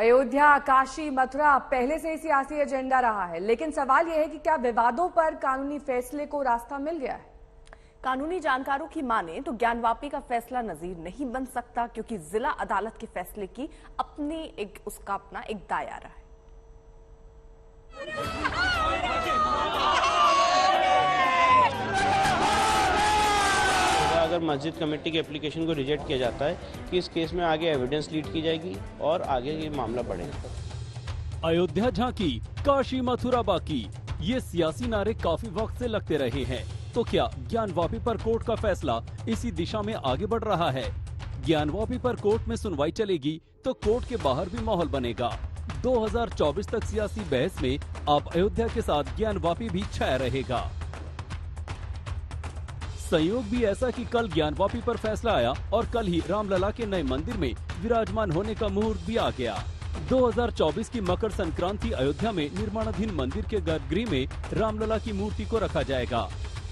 अयोध्या, काशी, मथुरा पहले से ही सियासी एजेंडा रहा है, लेकिन सवाल यह है कि क्या विवादों पर कानूनी फैसले को रास्ता मिल गया है? कानूनी जानकारों की माने तो ज्ञानवापी का फैसला नजीर नहीं बन सकता, क्योंकि जिला अदालत के फैसले की उसका अपना एक दायरा है। अगर मस्जिद कमेटी की एप्लीकेशन को रिजेक्ट किया जाता है कि इस केस में आगे एविडेंस लीड की जाएगी और आगे ये मामला बढ़ेगा। अयोध्या झांकी, काशी मथुरा बाकी, ये सियासी नारे काफी वक्त से लगते रहे हैं। तो क्या ज्ञानवापी पर कोर्ट का फैसला इसी दिशा में आगे बढ़ रहा है? ज्ञानवापी पर कोर्ट में सुनवाई चलेगी तो कोर्ट के बाहर भी माहौल बनेगा। 2024 तक सियासी बहस में अब अयोध्या के साथ ज्ञानवापी भी छाया रहेगा। संयोग भी ऐसा कि कल ज्ञानवापी पर फैसला आया और कल ही रामलला के नए मंदिर में विराजमान होने का मुहूर्त भी आ गया। 2024 की मकर संक्रांति अयोध्या में निर्माणाधीन मंदिर के गर्भगृह में रामलला की मूर्ति को रखा जाएगा।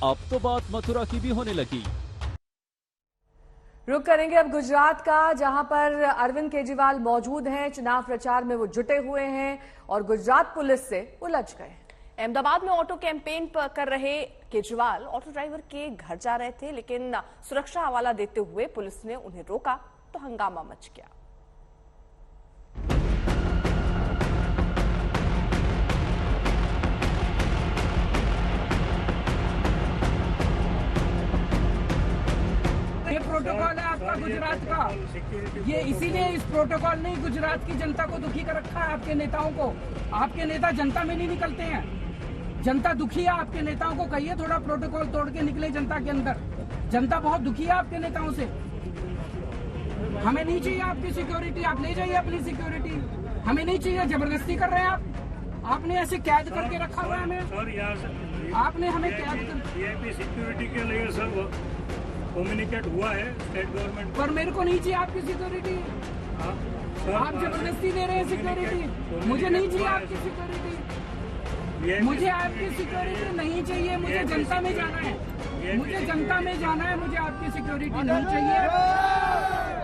अब तो बात मथुरा की भी होने लगी। रुक करेंगे अब गुजरात का, जहां पर अरविंद केजरीवाल मौजूद हैं। चुनाव प्रचार में वो जुटे हुए हैं और गुजरात पुलिस से उलझ गए। अहमदाबाद में ऑटो कैंपेन कर रहे केजरीवाल ऑटो ड्राइवर के घर जा रहे थे, लेकिन सुरक्षा हवाला देते हुए पुलिस ने उन्हें रोका तो हंगामा मच गया। ये प्रोटोकॉल है आपका गुजरात का, ये इसीलिए इस प्रोटोकॉल ने गुजरात की जनता को दुखी कर रखा है। आपके नेताओं को, आपके नेता जनता में नहीं निकलते हैं, जनता दुखी है। आपके नेताओं को कहिए थोड़ा प्रोटोकॉल तोड़ के निकले जनता के अंदर। जनता बहुत दुखी है आपके नेताओं से। हमें नहीं चाहिए आपकी सिक्योरिटी, आप ले जाइए अपनी सिक्योरिटी। हमें नहीं चाहिए, जबरदस्ती कर रहे हैं आप। आपने ऐसे कैद करके रखा हुआ है हमें, आपने हमें कैद कर। सिक्योरिटी के लिए सर कम्युनिकेट हुआ है स्टेट गवर्नमेंट, पर मेरे को नहीं चाहिए आपकी सिक्योरिटी। आप जबरदस्ती दे रहे हैं सिक्योरिटी, मुझे नहीं चाहिए आपकी सिक्योरिटी। मुझे आपकी सिक्योरिटी नहीं चाहिए, मुझे जनता में जाना है, मुझे जनता में जाना है, मुझे आपकी सिक्योरिटी नहीं चाहिए।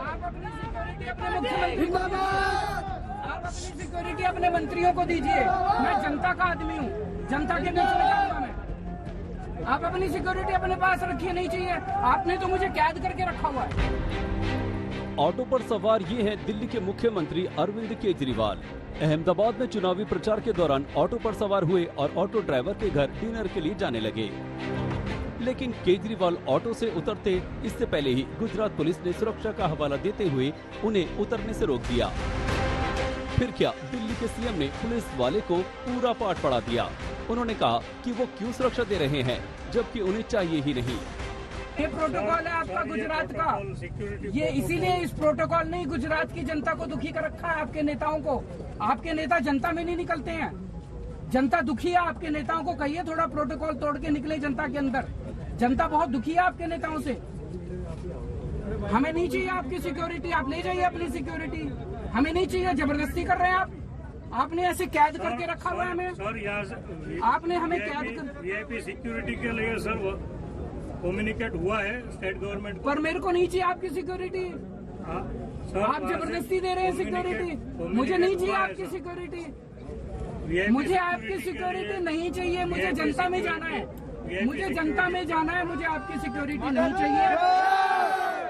आप अपनी सिक्योरिटी अपने मुख्यमंत्री को, आप अपनी सिक्योरिटी अपने मंत्रियों को दीजिए। मैं जनता का आदमी हूँ, जनता के बीच में जाऊंगा मैं। आप अपनी सिक्योरिटी अपने पास रखिए, नहीं चाहिए। आपने तो मुझे कैद करके रखा हुआ है। ऑटो पर सवार ये है दिल्ली के मुख्यमंत्री अरविंद केजरीवाल। अहमदाबाद में चुनावी प्रचार के दौरान ऑटो पर सवार हुए और ऑटो ड्राइवर के घर डिनर के लिए जाने लगे, लेकिन केजरीवाल ऑटो से उतरते इससे पहले ही गुजरात पुलिस ने सुरक्षा का हवाला देते हुए उन्हें उतरने से रोक दिया। फिर क्या, दिल्ली के सीएम ने पुलिस वाले को पूरा पाठ पढ़ा दिया। उन्होंने कहा कि वो क्यों सुरक्षा दे रहे हैं जबकि उन्हें चाहिए ही नहीं। ये प्रोटोकॉल है आपका गुजरात का, ये इसीलिए इस प्रोटोकॉल ने गुजरात की जनता को दुखी कर रखा है। आपके नेताओं को, आपके नेता जनता में नहीं निकलते हैं, जनता दुखी है। आपके नेताओं को कहिए थोड़ा प्रोटोकॉल तोड़ के निकले जनता के अंदर। जनता बहुत दुखी है आपके नेताओं से। हमें नहीं चाहिए आपकी सिक्योरिटी, आप ले जाइए अपनी सिक्योरिटी। हमें नहीं चाहिए, जबरदस्ती कर रहे हैं आप। आपने ऐसे कैद करके रखा हुआ है हमें, सर। आपने हमें कैद कर। वीआईपी सिक्योरिटी के लिए सर कम्युनिकेट हुआ है स्टेट गवर्नमेंट, पर मेरे को नहीं चाहिए आपकी सिक्योरिटी। आप जबरदस्ती दे रहे हैं सिक्योरिटी, मुझे नहीं चाहिए आपकी सिक्योरिटी। मुझे आपकी सिक्योरिटी नहीं चाहिए, मुझे जनता में जाना है, मुझे जनता में जाना है, मुझे आपकी सिक्योरिटी नहीं चाहिए।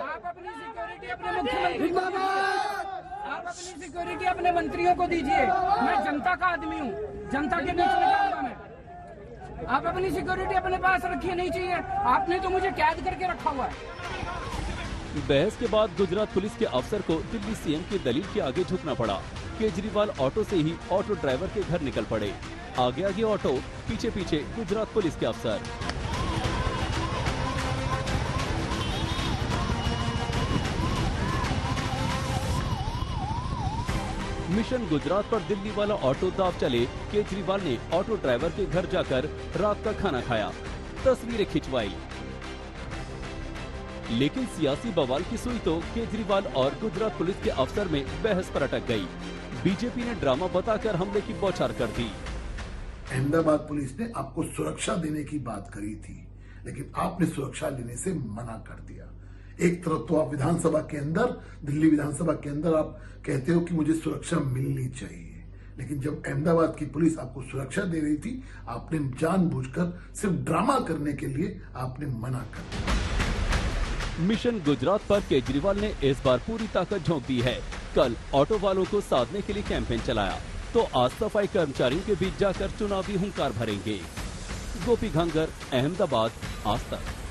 आप अपनी सिक्योरिटी अपने मुख्यमंत्री को, आप अपनी सिक्योरिटी अपने मंत्रियों को दीजिए। मैं जनता का आदमी हूँ, जनता के बीच में जाऊंगा मैं। आप अपनी सिक्योरिटी अपने पास रखिए, नहीं चाहिए। आपने तो मुझे कैद करके रखा हुआ है। बहस के बाद गुजरात पुलिस के अफसर को दिल्ली सीएम की दलील के आगे झुकना पड़ा। केजरीवाल ऑटो से ही ऑटो ड्राइवर के घर निकल पड़े। आगे आगे ऑटो, पीछे पीछे गुजरात पुलिस के अफसर। मिशन गुजरात पर दिल्ली वाला ऑटो दाव चले। केजरीवाल ने ऑटो ड्राइवर के घर जाकर रात का खाना खाया, तस्वीरें खिंचवाई। लेकिन सियासी बवाल की सुई तो केजरीवाल और गुजरात पुलिस के अफसर में बहस पर अटक गई। बीजेपी ने ड्रामा बताकर हमले की बौछार कर दी। अहमदाबाद पुलिस ने आपको सुरक्षा देने की बात करी थी, लेकिन आपने सुरक्षा लेने से मना कर दिया। एक तरफ तो आप विधानसभा के अंदर, दिल्ली विधानसभा के अंदर आप कहते हो कि मुझे सुरक्षा मिलनी चाहिए, लेकिन जब अहमदाबाद की पुलिस आपको सुरक्षा दे रही थी, आपने जानबूझकर सिर्फ ड्रामा करने के लिए आपने मना कर दिया। मिशन गुजरात पर केजरीवाल ने इस बार पूरी ताकत झोंक दी है। कल ऑटो वालों को साधने के लिए कैंपेन चलाया, तो आज सफाई कर्मचारियों के बीच जाकर चुनावी हुंकार भरेंगे। गोपी घंगर, अहमदाबाद, आज तक।